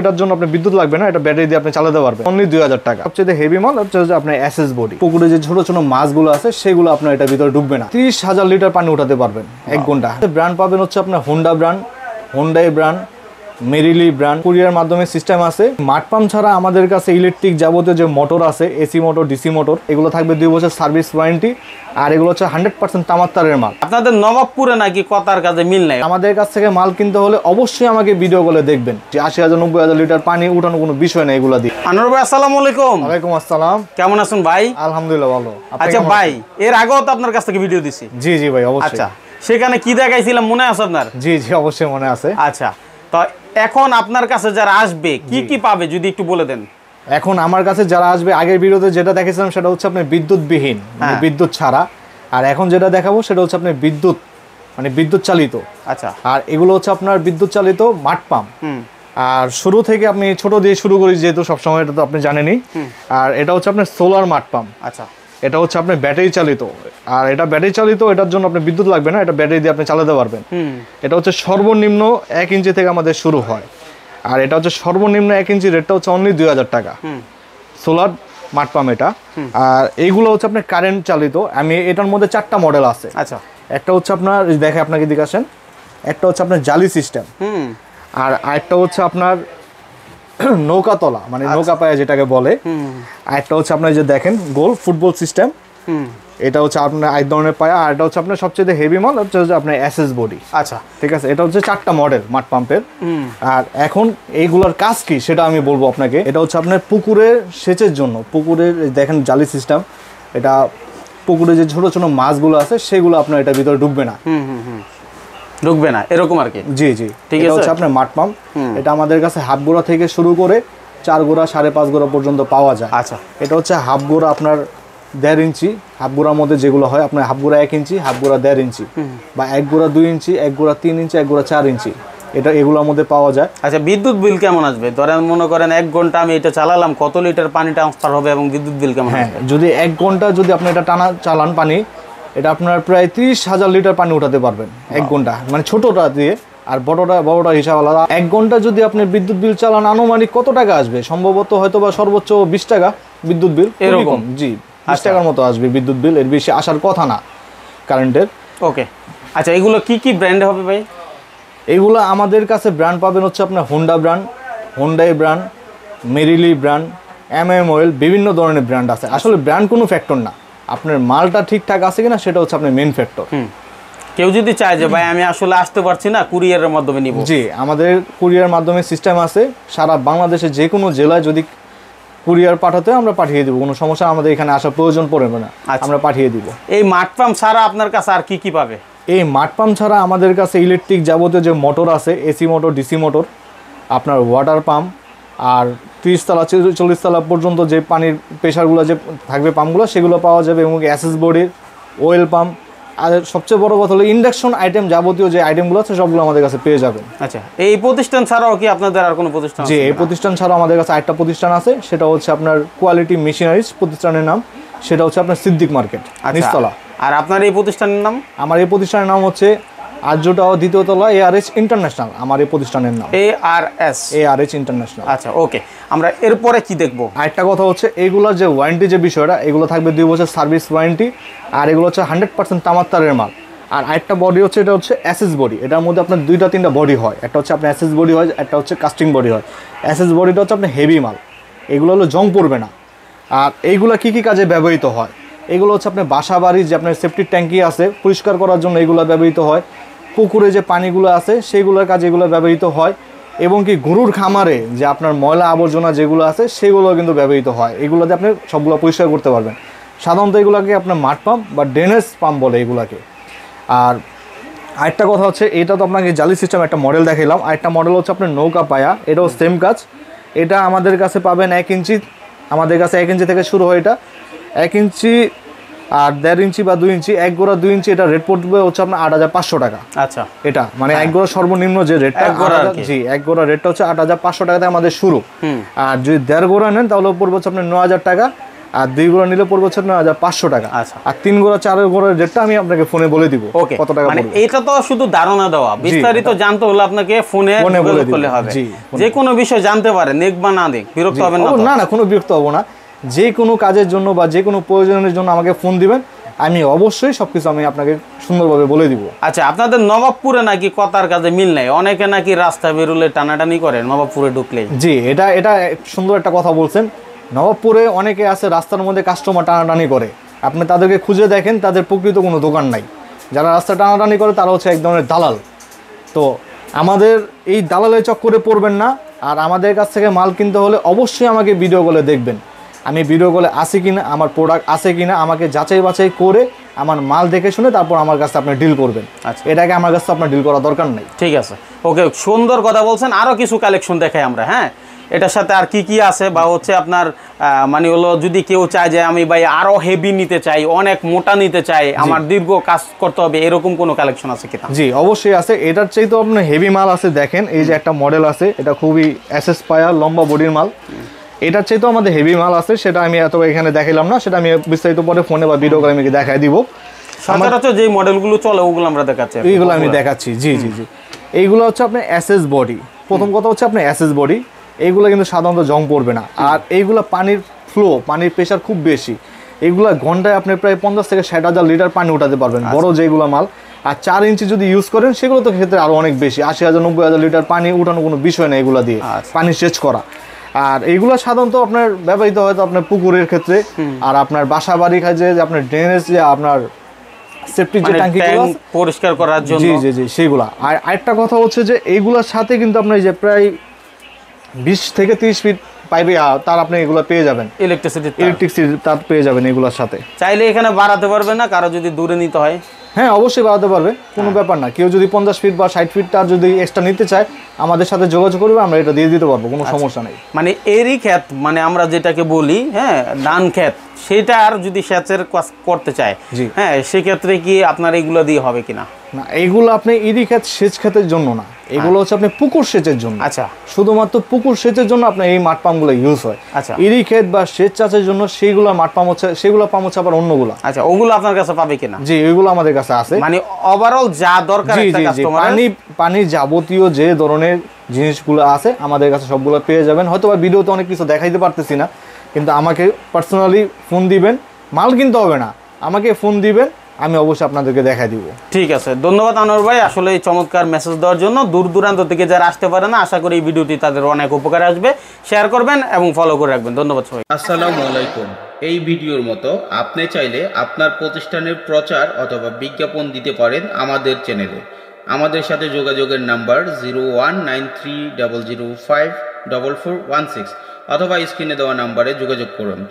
এটার জন্য আপনার বিদ্যুৎ লাগবে না, এটা ব্যাটারি দিয়ে আপনি চালাতে পারবেন। অনলি 2000 টাকা। সবচেয়ে হেভি মাল হচ্ছে আপনার এসএস বডি। পুকুরে যে ছোট ছোট মাছগুলো আছে সেগুলো আপনার এটার ভিতরে ডুববে না। 30,000 লিটার পানি উঠাতে পারবেন 1 ঘন্টা। ব্র্যান্ড পাবেন হচ্ছে আপনার হোন্ডা ব্র্যান্ড, হোন্ডাই ব্র্যান্ড, মেরিলি ব্র্যান্ড। কুরিয়ার মাধ্যমে সিস্টেম আছে। মাঠ পাম্প ছাড়া আমাদের কাছে ইলেকট্রিক যাবতীয় যে মোটর আছে, এসি মোটর, ডিসি মোটর, এগুলো থাকবে 2 বছর সার্ভিস ওয়ারেন্টি। আর এগুলো হচ্ছে 100% তামার তারের মাল। আপনাদের নবাবপুরে নাকি কথার কাজে মিল নাই? আমাদের কাছ থেকে মাল কিনতে হলে অবশ্যই আমাকে ভিডিও কলে দেখবেন। যে 80,000 90,000 লিটার পানি উঠানো কোনো বিষয় না এগুলা দিয়ে। আনোয়ার ভাই আসসালামু আলাইকুম। ওয়ালাইকুম আসসালাম। কেমন আছেন ভাই? আলহামদুলিল্লাহ ভালো। আচ্ছা ভাই, এর আগেও তো আপনার কাছ থেকে ভিডিও দিছি। জি জি ভাই অবশ্যই। আচ্ছা, সেখানে কি দেখাইছিলাম মনে আছে আপনার? জি জি অবশ্যই মনে আছে। আচ্ছা, তো এখন আপনার কাছে যারা আসবে কি কি পাবে যদি একটু বলে দেন। এখন আমার কাছে যারা আসবে, আগের ভিডিওতে যেটা দেখেছিলাম সেটা হচ্ছে আপনার বিদ্যুৎবিহীন, মানে বিদ্যুৎ ছাড়া। আর এখন যেটা দেখাবো সেটা হচ্ছে আপনার বিদ্যুৎ, মানে বিদ্যুৎ চালিত। আচ্ছা, আর এগুলো হচ্ছে আপনার বিদ্যুৎ চালিত মাঠ পাম্প। আর শুরু থেকে আপনি ছোট দিয়ে শুরু করি, যেহেতু সবসময় এটা তো আপনি জানেনই। আর এটা হচ্ছে আপনার সোলার মাঠ পাম্প। আচ্ছা, এটা হচ্ছে আপনার ব্যাটারি চালিত। আর এটা ব্যাটারি চালিত, এটার জন্য আপনার বিদ্যুৎ লাগবে না, এটা ব্যাটারি দিয়ে আপনি চালাতে পারবেন। এটা হচ্ছে সর্বনিম্ন 1 ইঞ্চি থেকে আমাদের শুরু হয়। আর এটা হচ্ছে সর্বনিম্ন 1 ইঞ্চি রেটটা হচ্ছে অনলি 2000 টাকা। সোলার মাঠ পাম্প এটা। আর এইগুলো হচ্ছে আপনার কারেন্ট চালিত। আমি এটার মধ্যে 4টা মডেল আছে। আচ্ছা, একটা হচ্ছে আপনার দেখে আপনাকে দিকে আসেন, একটা হচ্ছে আপনার জালি সিস্টেম। আর আরেকটা হচ্ছে আপনার নৌকা তলা, মানে নৌকা পায়া যেটাকে বলে। আরেকটা হচ্ছে আপনার যে দেখেন গোল ফুটবল সিস্টেম, এটা হচ্ছে আপনার এক ধরনের পায়া। আর এটা হচ্ছে আপনার সবচেয়ে হেভি মাল হচ্ছে আপনার এসএস বডি। আচ্ছা, ঠিক আছে। এটা হচ্ছে 4টা মডেল মাঠ পাম্পের। আর এখন এইগুলোর কাজ কি সেটা আমি বলবো আপনাকে। এটা হচ্ছে আপনার পুকুরের সেচের জন্য। পুকুরের দেখেন জালি সিস্টেম, এটা পুকুরে যে ছোট ছোট মাছগুলো আছে সেগুলো আপনার এটার ভিতরে ডুববে না। ঢুকবে না এরকম আর কি। জি জি, ঠিক আছে। এটা হচ্ছে আপনার মাঠ পাম্প। এটা আমাদের কাছে হাফ গোড়া থেকে শুরু করে 4 গোড়া 5.5 গোড়া পর্যন্ত পাওয়া যায়। আচ্ছা, এটা হচ্ছে হাফ গোড়া আপনার 1.5 ইঞ্চি। হাফ গোড়ার মধ্যে যেগুলো হয় আপনার হাফ গোড়া 1 ইঞ্চি, হাফ গোড়া 1.5 ইঞ্চি, বা 1 গোড়া 2 ইঞ্চি, 1 গোড়া 3 ইঞ্চি, 1 গোড়া 4 ইঞ্চি, এটা এগুলোর মধ্যে পাওয়া যায়। আচ্ছা, বিদ্যুৎ বিল কেমন আসবে? ধরেন মনে করেন 1 ঘন্টা আমি এটা চালালাম, কত লিটার পানি ট্রান্সফার হবে এবং বিদ্যুৎ বিল কেমন? হ্যাঁ, যদি 1 ঘন্টা যদি আপনি এটা টানা চালান পানি, এটা আপনার প্রায় 30,000 লিটার পানি উঠাতে পারবেন 1 ঘন্টা, মানে ছোটটা দিয়ে। আর বড়টা হিসাব আলাদা। 1 ঘন্টা যদি আপনি বিদ্যুৎ বিল চালান, আনুমানিক কত টাকা আসবে? সম্ভবত হয়তো বা সর্বোচ্চ 20 টাকা বিদ্যুৎ বিল এরকম। জি, 20 টাকার মতো আসবে বিদ্যুৎ বিল, এর বেশি আসার কথা না কারেন্টের। ওকে, আচ্ছা, এগুলো কি কি ব্র্যান্ড হবে ভাই? এগুলো আমাদের কাছে ব্র্যান্ড পাবেন হচ্ছে আপনার হোন্ডা ব্র্যান্ড, হোন্ডাই ব্র্যান্ড, মেরিলি ব্র্যান্ড, ওয়েল, বিভিন্ন ধরনের ব্র্যান্ড আছে। আসলে ব্র্যান্ড কোনো ফ্যাক্টর না, আপনার মালটা ঠিকঠাক আছে কিনা সেটা হচ্ছে আপনার মেইন ফ্যাক্টর। কেউ যদি চায় যে ভাই আমি আসলে আসতে পারছি না, কুরিয়ারের মাধ্যমে নিব? জি, আমাদের কুরিয়ার মাধ্যমে সিস্টেম আছে। সারা বাংলাদেশে যে কোনো জেলায় যদি কুরিয়ার পাঠাতে আমরা পাঠিয়ে দিব, কোনো সমস্যা, আমাদের এখানে আসার প্রয়োজন পড়বে না, আমরা পাঠিয়ে দিব। এই মাঠ পাম্প ছাড়া আপনার কাছে আর কি কি পাবে? এই মাঠ পাম্প ছাড়া আমাদের কাছে ইলেকট্রিক যাবতীয় যে মোটর আছে, এসি মোটর, ডিসি মোটর, আপনার ওয়াটার পাম্প, আর 30 তলা 40 তলা পর্যন্ত যে পানির প্রেশারগুলো যে থাকবে পাম্পগুলো সেগুলো পাওয়া যাবে, এবং এসএস বডির ওয়েল পাম্প। আর সবচেয়ে বড় কথা হলো ইন্ডাকশন আইটেম, যাবতীয় যে আইটেমগুলো আছে সবগুলো আমাদের কাছে পেয়ে যাবেন। আচ্ছা, এই প্রতিষ্ঠান ছাড়াও কি আপনাদের আর কোনো প্রতিষ্ঠান আছে? জি, এই প্রতিষ্ঠান ছাড়াও আমাদের কাছে আরেকটা প্রতিষ্ঠান আছে, সেটা হচ্ছে আপনার কোয়ালিটি মেশিনারিজ প্রতিষ্ঠানের নাম, সেটা হচ্ছে আপনার সিদ্দিক মার্কেট, নিচতলা। আর আপনার এই প্রতিষ্ঠানের নাম? আমার এই প্রতিষ্ঠানের নাম হচ্ছে আর্যটাও, 2য় তলা, ARH ইন্টারন্যাশনাল আমার এই প্রতিষ্ঠানের নাম। ARH international. আচ্ছা, ওকে, আমরা এরপরে কি দেখবো? আরেকটা কথা হচ্ছে এইগুলোর যে ওয়ারেন্টি যে বিষয়টা, এগুলো থাকবে 2 বছর সার্ভিস ওয়ারেন্টি। আর এগুলো হচ্ছে 100% তামার তারের মাল। আর আরেকটা বডি হচ্ছে, এটা হচ্ছে এসএস বডি। এটার মধ্যে আপনার 2-3টা বডি হয়, একটা হচ্ছে আপনার এসএস বডি হয়, একটা হচ্ছে কাস্টিং বডি হয়। এসএস বডিটা হচ্ছে আপনার হেভি মাল, এগুলো হলো জং পড়বে না। আর এইগুলো কি কি কাজে ব্যবহৃত হয়? এগুলো হচ্ছে আপনার বাসা বাড়ির যে আপনার সেফটি ট্যাঙ্কি আছে পরিষ্কার করার জন্য এগুলো ব্যবহৃত হয়। পুকুরে যে পানিগুলো আছে সেইগুলোর কাজে এগুলো ব্যবহৃত হয়। এবং কি গরুর খামারে যে আপনার ময়লা আবর্জনা যেগুলো আছে সেগুলো কিন্তু ব্যবহৃত হয়। এগুলোতে আপনি সবগুলো পরিষ্কার করতে পারবেন। সাধারণত এগুলোকে আপনার মাঠ পাম্প বা ড্রেনেজ পাম্প বলে এগুলাকে। আর আরেকটা কথা হচ্ছে, এটা তো আপনাকে জালি সিস্টেম একটা মডেল দেখালাম। আরেকটা মডেল হচ্ছে আপনার নৌকা পায়া, এটাও সেম কাজ। এটা আমাদের কাছে পাবেন 1 ইঞ্চি, আমাদের কাছে 1 ইঞ্চি থেকে শুরু হয়। এটা 1 ইঞ্চি আর 1.5 ইঞ্চি বা 2 ইঞ্চি, 1 গোড়া 2 ইঞ্চি, এটা রেট পড়বে হচ্ছে আপনার 8,500 টাকা। আচ্ছা, এটা মানে 1 গোড়া সর্বনিম্ন যে রেটটা, জি 1 গোড়া রেটটা হচ্ছে 8,500 টাকা থেকে আমাদের শুরু। আর যদি 1.5 গোড়া নেন তাহলে পড়বে হচ্ছে আপনার 9,000 টাকা। আর 2 গোড়া নিলে পড়বে হচ্ছে 9500 টাকা। আচ্ছা। আর 3 গোড়া 4 গোড়ার রেটটা আমি আপনাকে ফোনে বলে দিব কত টাকা মানে পড়বে। এটা তো শুধু ধারণা দেওয়া, বিস্তারিত জানতে হলে আপনাকে ফোনে যোগাযোগ করলে হবে। যে কোনো বিষয় জানতে পারেন, নেক বা না দেখ, বিরক্ত হবেন না? না না, কোনো বিরক্ত হবো না। যে কোনো কাজের জন্য বা যে কোনো প্রয়োজনের জন্য আমাকে ফোন দিবেন, আমি অবশ্যই সবকিছু আমি আপনাকে সুন্দরভাবে বলে দিব। আচ্ছা, আপনাদের নবাবপুরে নাকি কথার কাজে মিল নাই, অনেকে নাকি রাস্তা বেরোলে টানাটানি করে নবাবপুরে ঢুকলেই। জি, এটা সুন্দর একটা কথা বলছেন। নবাবপুরে অনেকে আছে রাস্তার মধ্যে কাস্টমার টানাটানি করে, আপনি তাদেরকে খুঁজে দেখেন, তাদের প্রকৃত কোনো দোকান নাই। যারা রাস্তা টানাটানি করে তারা হচ্ছে এক ধরনের দালাল। তো আমাদের এই দালালের চক্করে পড়বেন না। আর আমাদের কাছ থেকে মাল কিনতে হলে অবশ্যই আমাকে ভিডিও কলে দেখবেন, আমি ভিডিও কলে আসি কিনা, আমার প্রোডাক্ট আছে কিনা, আমাকে যাচাই বাছাই করে আমার মাল দেখে শুনে তারপর আমার কাছে আপনি ডিল করবেন। আচ্ছা, এটাকে আমার কাছে আপনার ডিল করা দরকার নাই। ঠিক আছে, ওকে, সুন্দর কথা বলছেন। আরও কিছু কালেকশন দেখাই আমরা। হ্যাঁ, এটার সাথে আর কি কি আছে, বা হচ্ছে আপনার মানে হলো যদি কেউ চায় যে আমি ভাই আরো হেভি নিতে চাই, অনেক মোটা নিতে চাই, আমার দীর্ঘ কাজ করতে হবে, এরকম কোনো কালেকশন আছে কিনা? জি, অবশ্যই আছে। এটার চাইতেও আপনার হেভি মাল আছে। দেখেন এই যে একটা মডেল আছে, এটা খুবই এসএস পায়ার লম্বা বডির মাল। এটার চাইতেও আমাদের হেভি মাল আছে, সেটা আমি এত এখানে দেখাইলাম না, সেটা আমি বিস্তারিত পরে ফোনে বা ভিডিও করে আমি দেখাই দিব। সচরাচর যে মডেলগুলো চলে ওগুলো আমরা দেখাচ্ছি, এইগুলো আমি দেখাচ্ছি। জি জি জি, এইগুলো হচ্ছে আপনার এসএস বডি। প্রথম কথা হচ্ছে আপনার এসএস বডি, এইগুলো কিন্তু সাধারণত জং পড়বে না। আর এইগুলো পানির ফ্লো, পানির প্রেশার খুব বেশি। এইগুলো ঘন্টায় আপনি প্রায় 50 থেকে 60,000 লিটার পানি উঠাতে পারবেন, বড় যেগুলো মাল। আর 4 ইঞ্চি যদি ইউজ করেন সেগুলো তো ক্ষেত্রে আরও অনেক বেশি, 80,000 90,000 লিটার পানি উঠানো কোনো বিষয় না এগুলো দিয়ে পানি সেচ করা। আর এইগুলো সাধারণত আপনার ব্যবহৃত হয়তো আপনার পুকুরের ক্ষেত্রে, আর আপনার বাসা বাড়ি কাজে, যে আপনার ড্রেনেজ, যে আপনার সেফটি যে ট্যাঙ্কিগুলো পরিষ্কার করার জন্য। জি জি জি, সেইগুলা। আর আরেকটা কথা হচ্ছে যে এইগুলোর সাথে কিন্তু আপনার যে প্রায় 20 থেকে 30 ফিট পাইবে তার আপনি এগুলো পেয়ে যাবেন, ইলেকট্রিসিটি তার পেয়ে যাবেন এগুলোর সাথে। চাইলে এখানে বাড়াতে পারবে না কারো যদি দূরে নিতে হয়? হ্যাঁ, অবশ্যই বাড়াতে পারবে, কোনো ব্যাপার না। কেউ যদি 50 ফিট বা 60 ফিট তার যদি এক্সট্রা নিতে চায় আমাদের সাথে যোগাযোগ করবে, আমরা এটা দিয়ে দিতে পারবো, কোনো সমস্যা নেই। মানে এরই ক্ষেত, মানে আমরা যেটাকে বলি হ্যাঁ ধান ক্ষেত, সেটা আর যদি সেচের কাজ করতে চায়, হ্যাঁ সেক্ষেত্রে কি আপনার এগুলো দিয়ে হবে কিনা? না, এইগুলো আপনি ইরি ক্ষেত সেচ ক্ষেতের জন্য না, এগুলো হচ্ছে আপনি পুকুর সেচের জন্য। আচ্ছা, শুধুমাত্র পুকুর সেচের জন্য আপনার এই মাঠ পাম্পগুলো ইউজ হয়। আচ্ছা, ইরি ক্ষেত বা সেচ চাষের জন্য সেইগুলো মাঠ পাম্প হচ্ছে, সেগুলো পাম্প হচ্ছে আবার অন্যগুলো। আচ্ছা, ওগুলো আপনার কাছে পাবে কিনা? জি, ওইগুলো আমাদের কাছে আছে। মানে ওভারঅল যা দরকার একটা কাস্টমারের, পানি যাবতীয় যে ধরনের জিনিসগুলো আছে আমাদের কাছে সবগুলো পেয়ে যাবেন। হয়তো বা ভিডিওতে অনেক কিছু দেখাইতে পারতেছি না, কিন্তু আমাকে পার্সোনালি ফোন দিবেন, মাল কিনতে হবে না, আমাকে ফোন দিবেন, আমি অবশ্যই আপনাদেরকে দেখাই দিব। ঠিক আছে, ধন্যবাদ আনোয়ার ভাই, আসলে এই চমৎকার মেসেজ দেওয়ার জন্য। দূর দূরান্ত থেকে যারা আসতে পারে না, আশা করি এই ভিডিওটি তাদের অনেক উপকারে আসবে। শেয়ার করবেন এবং ফলো করে রাখবেন। ধন্যবাদ সবাই। আসসালামু আলাইকুম। এই ভিডিওর মতো আপনি চাইলে আপনার প্রতিষ্ঠানের প্রচার অথবা বিজ্ঞাপন দিতে পারেন আমাদের চ্যানেলে। আমাদের সাথে যোগাযোগের নাম্বার 019300544416 অথবা স্ক্রিনে দেওয়া নাম্বারে যোগাযোগ করুন।